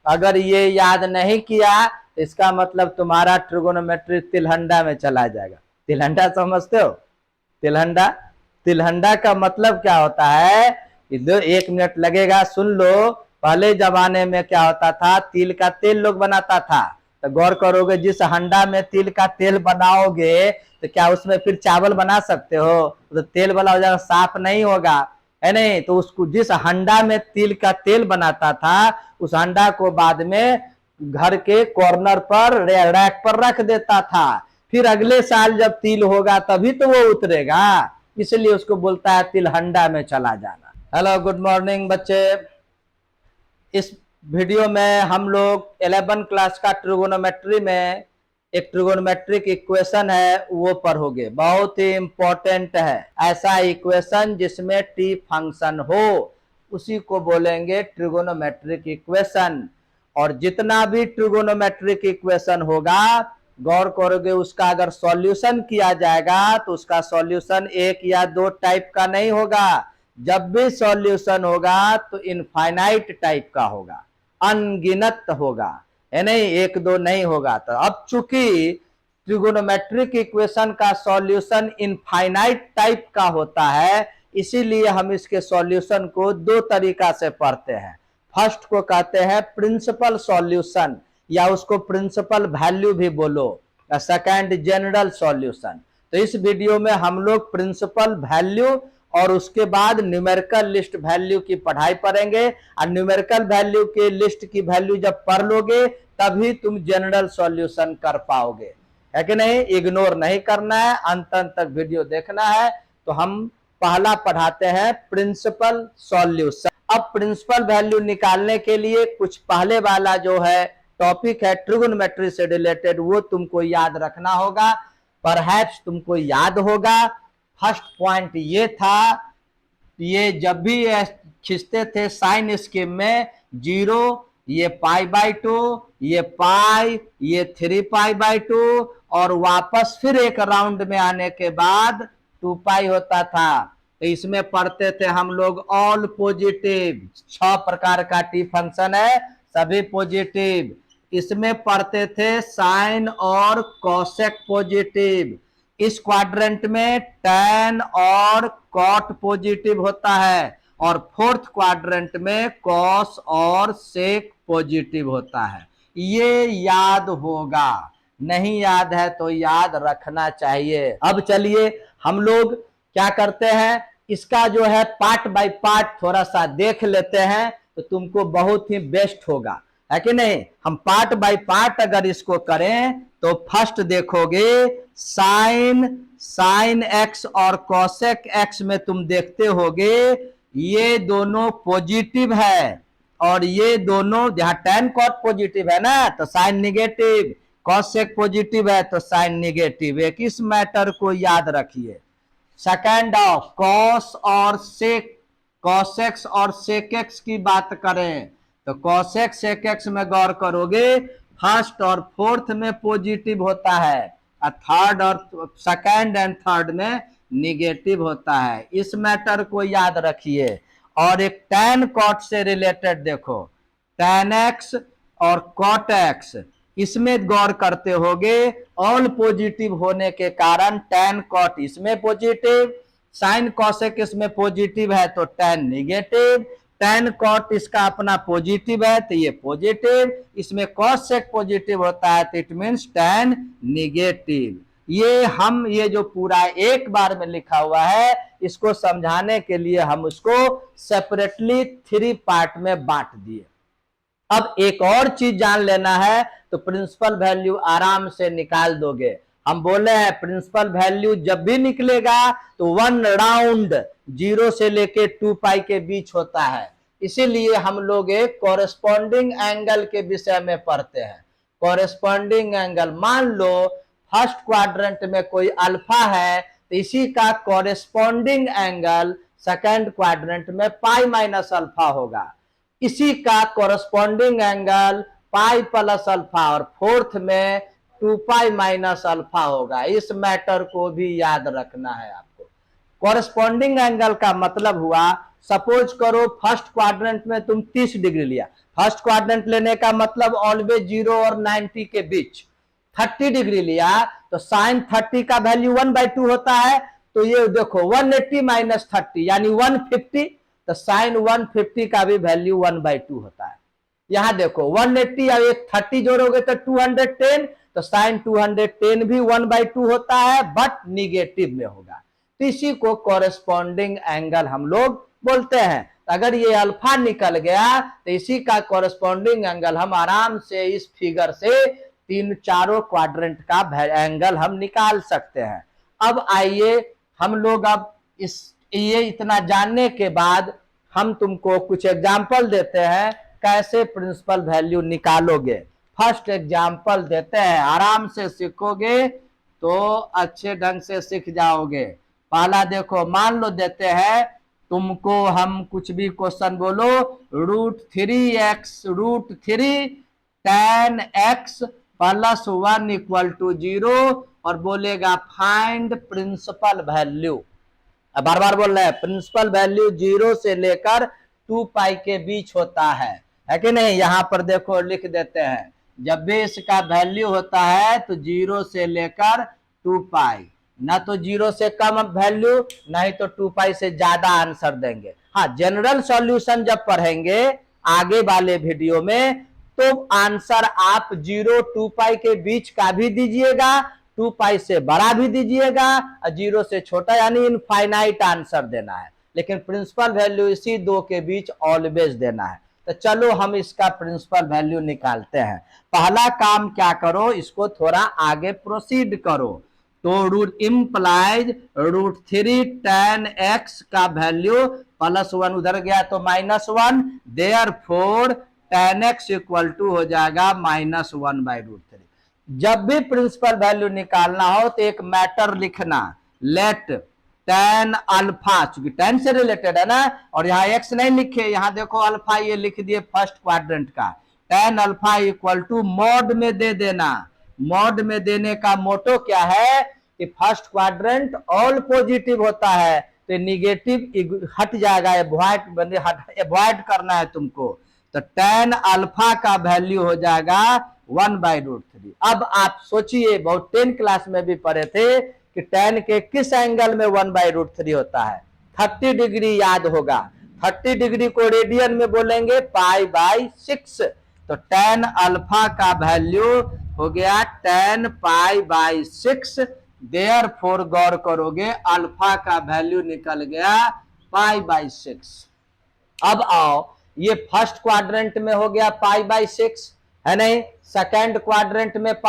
अगर ये याद नहीं किया इसका मतलब तुम्हारा ट्रिगोनोमेट्री तिलहंडा में चला जाएगा। तिलहंडा समझते हो? तिलहंडा, तिलहंडा का मतलब क्या होता है? दो 1 मिनट लगेगा, सुन लो। पहले जमाने में क्या होता था, तिल का तेल लोग बनाता था। तो गौर करोगे, जिस हंडा में तिल का तेल बनाओगे तो क्या उसमें फिर चावल बना सकते हो? तो तेल वाला हो जाएगा, साफ नहीं होगा, है नहीं? तो उसको जिस हंडा में तिल का तेल बनाता था उस हंडा को बाद में घर के कॉर्नर पर रैक पर रख देता था। फिर अगले साल जब तिल होगा तभी तो वो उतरेगा, इसलिए उसको बोलता है तिलहंडा में चला जाना। हेलो, गुड मॉर्निंग बच्चे। इस वीडियो में हम लोग 11 क्लास का ट्रिगोनोमेट्री में एक ट्रिगोनोमेट्रिक इक्वेशन है वो पढ़ोगे। बहुत ही इंपॉर्टेंट है। ऐसा इक्वेशन जिसमें टी फंक्शन हो उसी को बोलेंगे ट्रिगोनोमेट्रिक इक्वेशन। और जितना भी ट्रिगोनोमेट्रिक इक्वेशन होगा, गौर करोगे, उसका अगर सॉल्यूशन किया जाएगा तो उसका सॉल्यूशन 1 या 2 टाइप का नहीं होगा। जब भी सॉल्यूशन होगा तो इनफाइनाइट टाइप का होगा, अनगिनत होगा, है नहीं, 1 2 नहीं होगा। तो अब चूंकि ट्रिगोनोमेट्रिक इक्वेशन का सॉल्यूशन इनफाइनाइट टाइप का होता है, इसीलिए हम इसके सॉल्यूशन को 2 तरीका से पढ़ते हैं। फर्स्ट को कहते हैं प्रिंसिपल सॉल्यूशन, या उसको प्रिंसिपल वैल्यू भी बोलो। Second general solution. तो इस वीडियो में हम लोग प्रिंसिपल वैल्यू और उसके बाद न्यूमेरिकल लिस्ट वैल्यू की पढ़ाई करेंगे। और न्यूमेरिकल वैल्यू के लिस्ट की वैल्यू जब पढ़ लोगे तभी तुम जनरल सॉल्यूशन कर पाओगे, है कि नहीं? इग्नोर नहीं करना है, अंत तक वीडियो देखना है। तो हम पहला पढ़ाते हैं प्रिंसिपल सॉल्यूशन। अब प्रिंसिपल वैल्यू निकालने के लिए कुछ पहले वाला जो है टॉपिक है ट्रिगोनोमेट्री से रिलेटेड, वो तुमको याद रखना होगा। परहैप्स तुमको याद होगा। फर्स्ट पॉइंट ये था, ये जब भी खींचते थे साइन स्कीम में 0, ये π/2, ये पाई, ये 3π/2, और वापस फिर एक राउंड में आने के बाद 2π होता था। तो इसमें पढ़ते थे हम लोग ऑल पॉजिटिव। 6 प्रकार का टी फंक्शन है, सभी पॉजिटिव। इसमें पढ़ते थे साइन और कोसेक पॉजिटिव। इस क्वाड्रेंट में टैन और कॉट पॉजिटिव होता है, और फोर्थ क्वाड्रेंट में कॉस और सेक पॉजिटिव होता है। ये याद होगा, नहीं याद है तो याद रखना चाहिए। अब चलिए हम लोग क्या करते हैं, इसका जो है पार्ट बाय पार्ट थोड़ा सा देख लेते हैं तो तुमको बहुत ही बेस्ट होगा, है कि नहीं? हम पार्ट बाय पार्ट अगर इसको करें तो फर्स्ट देखोगे साइन एक्स और कॉसेक एक्स में तुम देखते होगे ये दोनों पॉजिटिव है, और ये दोनों, जहां टैन कॉट पॉजिटिव है ना तो साइन निगेटिव, कॉसेक पॉजिटिव है तो साइन निगेटिव। एक इस मैटर को याद रखिए। सेकेंड ऑफ कॉस और सेक, कॉसेक्स और सेकेक्स की बात करें तो कॉसेक सेकेक्स में गौर करोगे फर्स्ट और फोर्थ में पॉजिटिव होता है, और थर्ड और सेकेंड एंड थर्ड में निगेटिव होता है। इस मैटर को याद रखिए। और एक टैन कॉट से रिलेटेड देखो, टैन एक्स और कॉट एक्स, इसमें गौर करते होगे ऑल पॉजिटिव होने के कारण टैन कॉट इसमें पॉजिटिव, साइन कॉसेक इसमें पॉजिटिव है तो टैन निगेटिव, टैन कॉट इसका अपना पॉजिटिव है तो ये पॉजिटिव, इसमें कॉसेक पॉजिटिव होता है तो इट मींस टैन निगेटिव। ये जो पूरा एक बार में लिखा हुआ है, इसको समझाने के लिए हम उसको सेपरेटली 3 पार्ट में बांट दिए। अब एक और चीज जान लेना है तो प्रिंसिपल वैल्यू आराम से निकाल दोगे। हम बोले हैं प्रिंसिपल वैल्यू जब भी निकलेगा तो 1 राउंड 0 से लेके 2π के बीच होता है। इसीलिए हम लोग एक कॉरेस्पॉन्डिंग एंगल के विषय में पढ़ते हैं। कॉरेस्पॉन्डिंग एंगल, मान लो फर्स्ट क्वाड्रेंट में कोई अल्फा है तो इसी का कॉरेस्पॉन्डिंग एंगल सेकेंड क्वाड्रेंट में π-अल्फा होगा। इसी का corresponding angle pi plus alpha, और फोर्थ में 2π- अल्फा होगा। इस मैटर को भी याद रखना है आपको। कॉरेस्पॉन्डिंग एंगल का मतलब हुआ, सपोज करो फर्स्ट क्वाड्रेंट में तुम 30 डिग्री लिया, फर्स्ट क्वाड्रेंट लेने का मतलब ऑलवेज 0 और 90 के बीच। 30 डिग्री लिया तो साइन 30 का वैल्यू 1/2 होता है, तो ये देखो 180 माइनस 30 यानी 150, तो साइन 150 का भी वैल्यू 1/2 होता है। यहां देखो 180 और 30 जोड़ोगे तो 210, तो साइन 210 भी 1/2 होता है, बट निगेटिव में होगा। तो इसी को कॉरेस्पॉन्डिंग एंगल हम लोग बोलते हैं। अगर ये अल्फा निकल गया तो इसी का कॉरेस्पॉन्डिंग एंगल हम आराम से इस फिगर से चारों क्वाड्रेंट का एंगल हम निकाल सकते हैं। अब आइए हम लोग अब ये इतना जानने के बाद हम तुमको कुछ एग्जाम्पल देते हैं कैसे प्रिंसिपल वैल्यू निकालोगे। फर्स्ट एग्जाम्पल देते हैं, आराम से सीखोगे तो अच्छे ढंग से सीख जाओगे। पहला देखो, मान लो देते हैं तुमको, हम कुछ भी क्वेश्चन बोलो, √3 tan x प्लस 1 = 0 और बोलेगा फाइंड प्रिंसिपल वैल्यू। बार बार बोल रहे हैं प्रिंसिपल वैल्यू 0 से लेकर 2π के बीच होता है कि नहीं। यहां पर देखो लिख देते हैं, जब भी इसका वैल्यू होता है तो 0 से लेकर 2π, ना तो 0 से कम वैल्यू नहीं तो 2π से ज्यादा आंसर देंगे। हाँ, जनरल सॉल्यूशन जब पढ़ेंगे आगे वाले वीडियो में तो आंसर आप 0 2π के बीच का भी दीजिएगा, 2π से बड़ा भी दीजिएगा और 0 से छोटा यानी इनफाइनाइट आंसर देना है, लेकिन प्रिंसिपल वैल्यू इसी दो के बीच ऑलवेज देना है। तो चलो हम इसका प्रिंसिपल वैल्यू निकालते हैं। पहला काम क्या करो, इसको थोड़ा आगे प्रोसीड करो। तो रूट इम्प्लाइज √3 tan x का वैल्यू +1 उधर गया तो -1, देयरफॉर tan x = हो जाएगा -1/√3। जब भी प्रिंसिपल वैल्यू निकालना हो तो एक मैटर लिखना, लेट tan अल्फा, चूंकि tan से रिलेटेड है ना, और यहाँ x नहीं लिखे, यहाँ देखो अल्फा ये लिख दिए फर्स्ट क्वाड्रेंट का, tan अल्फा = मॉड में दे देना। मॉड में देने का मोटो क्या है कि फर्स्ट क्वाड्रेंट ऑल पॉजिटिव होता है तो निगेटिव हट जाएगा, अवॉइड करना है तुमको। तो tan अल्फा का वैल्यू हो जाएगा 1/√3। अब आप सोचिए, बहुत 10 क्लास में भी पढ़े थे कि tan के किस एंगल में 1/√3 होता है। 30 डिग्री याद होगा, 30 डिग्री को रेडियन में बोलेंगे π/6। तो tan अल्फा का वैल्यू हो गया tan π/6, देयरफॉर गौर करोगे अल्फा का वैल्यू निकल गया π/6। अब आओ, ये फर्स्ट क्वाड्रेंट में हो गया π/6 है नहीं, सेकेंड क्वाड्रेंट में π -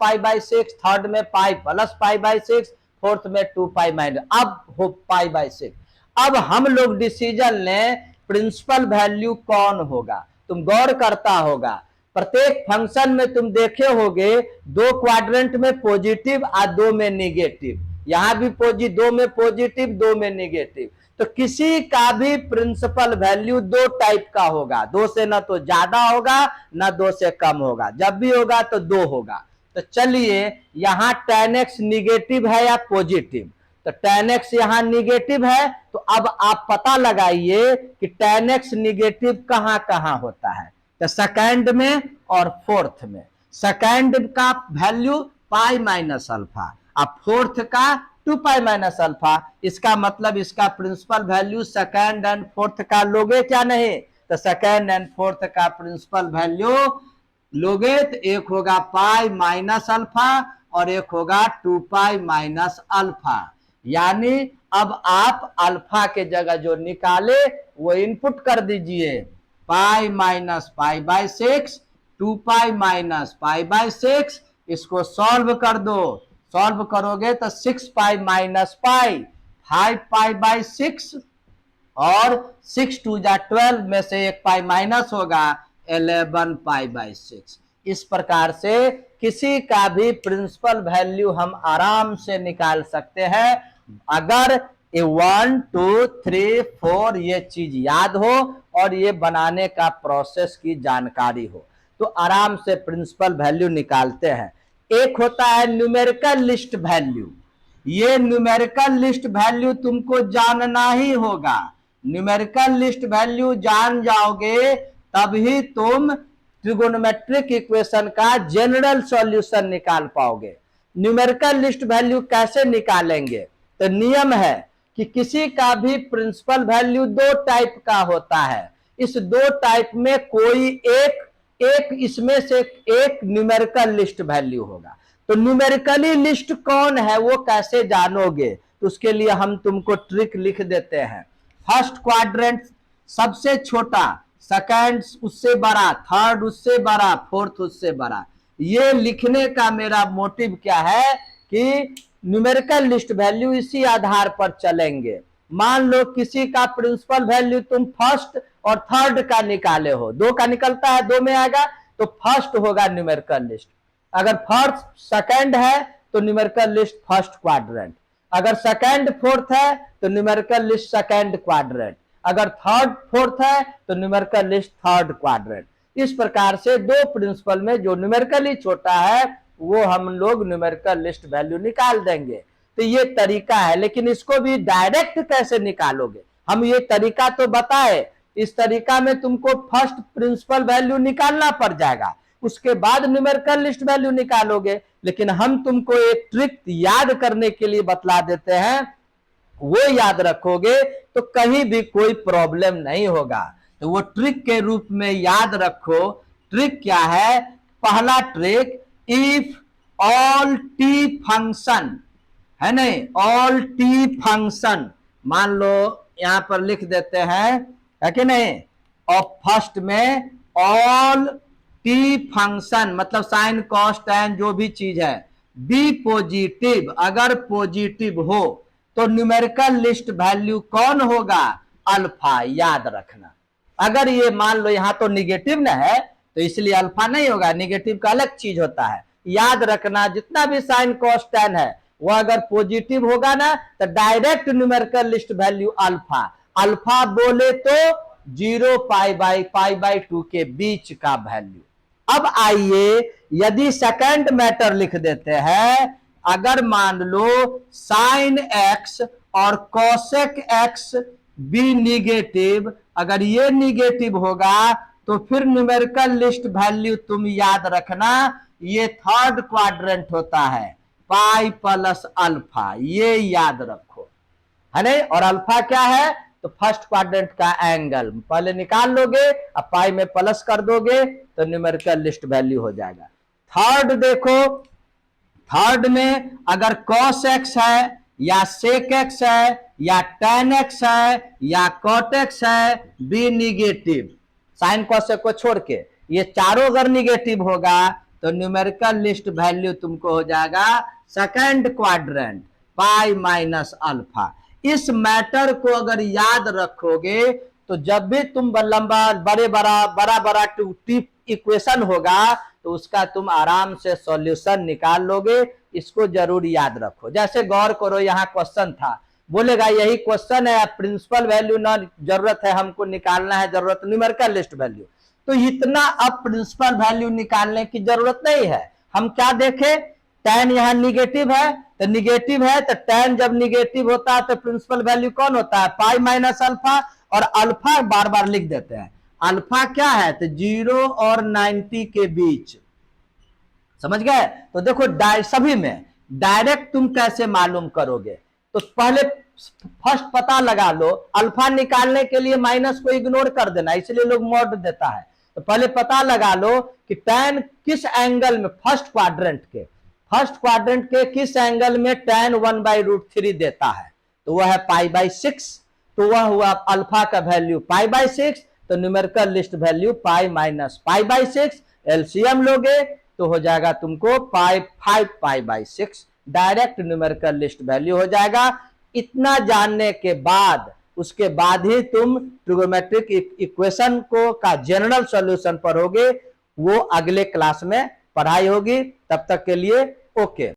π/6, थर्ड में π + π/6, फोर्थ में 2π-, अब हो π/6। अब हम लोग डिसीजन लें प्रिंसिपल वैल्यू कौन होगा। तुम गौर करता होगा प्रत्येक फंक्शन में तुम देखे होगे 2 क्वाड्रेंट में पॉजिटिव और 2 में निगेटिव, यहां भी 2 में पॉजिटिव 2 में निगेटिव। तो किसी का भी प्रिंसिपल वैल्यू 2 टाइप का होगा, 2 से ना तो ज्यादा होगा ना 2 से कम होगा, जब भी होगा तो 2 होगा। तो चलिए यहां tan x निगेटिव है या पॉजिटिव, तो tan x यहां निगेटिव है, तो अब आप पता लगाइए कि tan x निगेटिव कहां कहां होता है। तो सेकंड में और फोर्थ में। सेकंड का वैल्यू π - अल्फा और फोर्थ का 2π - अल्फा। इसका मतलब इसका principal value second and fourth का लोगे क्या नहीं, तो सेकंड एंड फोर्थ का प्रिंसिपल वैल्यू लोगे तो एक होगा π - अल्फा और एक होगा 2π - अल्फा। यानी अब आप अल्फा के जगह जो निकाले वो इनपुट कर दीजिए, π - π/6, 2π - π/6, इसको सॉल्व कर दो। सॉल्व करोगे तो 6π - π, 5π/6 और 6 2 जा 12 में से एक π माइनस होगा, 11π/6। इस प्रकार से किसी का भी प्रिंसिपल वैल्यू हम आराम से निकाल सकते हैं अगर 1 2 3 4 ये चीज याद हो और ये बनाने का प्रोसेस की जानकारी हो, तो आराम से प्रिंसिपल वैल्यू निकालते हैं। एक होता है न्यूमेरिकल लिस्ट वैल्यू, ये न्यूमेरिकल लिस्ट वैल्यू तुमको जानना ही होगा। न्यूमेरिकल लिस्ट वैल्यू जान जाओगे तभी तुम ट्रिगोनोमेट्रिक इक्वेशन का जनरल सॉल्यूशन निकाल पाओगे। न्यूमेरिकल लिस्ट वैल्यू कैसे निकालेंगे? तो नियम है कि किसी का भी प्रिंसिपल वैल्यू दो टाइप का होता है। इस दो टाइप में कोई एक इसमें से एक न्यूमेरिकल लिस्ट वैल्यू होगा। तो न्यूमेरिकली लिस्ट कौन है वो कैसे जानोगे? तो उसके लिए हम तुमको ट्रिक लिख देते हैं। फर्स्ट क्वाड्रेंट सबसे छोटा, सेकंड उससे बड़ा, थर्ड उससे बड़ा, फोर्थ उससे बड़ा। ये लिखने का मेरा मोटिव क्या है कि न्यूमेरिकल लिस्ट वैल्यू इसी आधार पर चलेंगे। मान लो किसी का प्रिंसिपल वैल्यू तुम फर्स्ट और थर्ड का निकाले हो, दो का निकलता है, दो में आएगा तो फर्स्ट होगा न्यूमेरिकल लिस्ट। अगर फर्स्ट सेकंड है तो न्यूमेरिकल लिस्ट फर्स्ट क्वाड्रेंट, अगर सेकंड फोर्थ है तो न्यूमेरिकल लिस्ट सेकंड क्वाड्रेंट, अगर थर्ड फोर्थ है तो न्यूमेरिकल लिस्ट थर्ड क्वाड्रेंट। इस प्रकार से दो प्रिंसिपल में जो न्यूमेरिकली छोटा है वो हम लोग न्यूमेरिकल लिस्ट वैल्यू निकाल देंगे। तो ये तरीका है, लेकिन इसको भी डायरेक्ट कैसे निकालोगे? हम ये तरीका तो बताए, इस तरीका में तुमको फर्स्ट प्रिंसिपल वैल्यू निकालना पड़ जाएगा, उसके बाद न्यूमेरिकल लिस्ट वैल्यू निकालोगे। लेकिन हम तुमको एक ट्रिक याद करने के लिए बतला देते हैं, वो याद रखोगे तो कहीं भी कोई प्रॉब्लम नहीं होगा। तो वो ट्रिक के रूप में याद रखो। ट्रिक क्या है? पहला trick, if all T function है नहीं, ऑल टी फंक्शन, मान लो यहां पर लिख देते हैं है कि नहीं, और फर्स्ट में ऑल टी फंक्शन मतलब साइन कॉस टैन जो भी चीज है बी पॉजिटिव, अगर पॉजिटिव हो तो न्यूमेरिकल लिस्ट वैल्यू कौन होगा? अल्फा। याद रखना, अगर ये मान लो यहां तो निगेटिव ना है तो इसलिए अल्फा नहीं होगा, निगेटिव का अलग चीज होता है। याद रखना, जितना भी साइन कॉस टैन है वो अगर पॉजिटिव होगा ना तो direct numerical least value alpha. Alpha बोले तो 0 पाई/2 के बीच का वैल्यू। अब आइए यदि सेकंड मैटर लिख देते हैं, अगर मान लो साइन एक्स और कॉसेक एक्स बी निगेटिव, अगर ये निगेटिव होगा तो फिर न्यूमेरिकल लिस्ट वैल्यू तुम याद रखना ये थर्ड क्वाड्रेंट होता है, पाई प्लस अल्फा, ये याद रखो है नहीं। और अल्फा क्या है? तो फर्स्ट क्वाड्रेंट का एंगल पहले निकाल लोगे, अब पाई में प्लस कर दोगे तो न्यूमेरिकल लिस्ट वैल्यू हो जाएगा। थर्ड देखो, थर्ड में अगर cos x है या sec x है या tan x है या cot x है, बी निगेटिव, साइन cosec को छोड़ के ये चारों अगर निगेटिव होगा तो न्यूमेरिकल लिस्ट वैल्यू तुमको हो जाएगा second quadrant pi minus alpha. इस मैटर को अगर याद रखोगे तो जब भी तुम लंबा बड़ा टिप इक्वेशन होगा तो उसका तुम आराम से सॉल्यूशन निकाल लोगे। इसको जरूर याद रखो। जैसे गौर करो, यहाँ क्वेश्चन था, बोलेगा यही क्वेश्चन है, प्रिंसिपल वैल्यू ना जरूरत है हमको निकालना है, जरूरत न्यूमेरिकल लिस्ट वैल्यू। तो इतना अब प्रिंसिपल वैल्यू निकालने की जरूरत नहीं है। हम क्या देखें, tan यहाँ निगेटिव है तो निगेटिव है तो tan जब निगेटिव होता है तो प्रिंसिपल वैल्यू कौन होता है? Pi minus alpha. और अल्फा बार बार लिख देते हैं, अल्फा क्या है? तो 0 और 90 के बीच। समझ गए? तो देखो सभी में डायरेक्ट तुम कैसे मालूम करोगे? तो पहले फर्स्ट पता लगा लो, अल्फा निकालने के लिए माइनस को इग्नोर कर देना, इसलिए लोग मॉड देता है। तो पहले पता लगा लो कि tan किस एंगल में, फर्स्ट क्वाड्रेंट के किस एंगल में tan 1/√3 देता है, तो वह है पाई/6। तो वह हुआ अल्फा का वैल्यू पाई/6, तो numerical least value pi minus पाई/6। एलसीएम लोगे तो हो जाएगा तुमको 5 पाई/6, डायरेक्ट न्यूमेरिकल लिस्ट वैल्यू हो जाएगा। इतना जानने के बाद उसके बाद ही तुम ट्रिगोनोमेट्रिक इक्वेशन को का जनरल सॉल्यूशन पढ़ोगे। वो अगले क्लास में पढ़ाई होगी। तब तक के लिए ओके।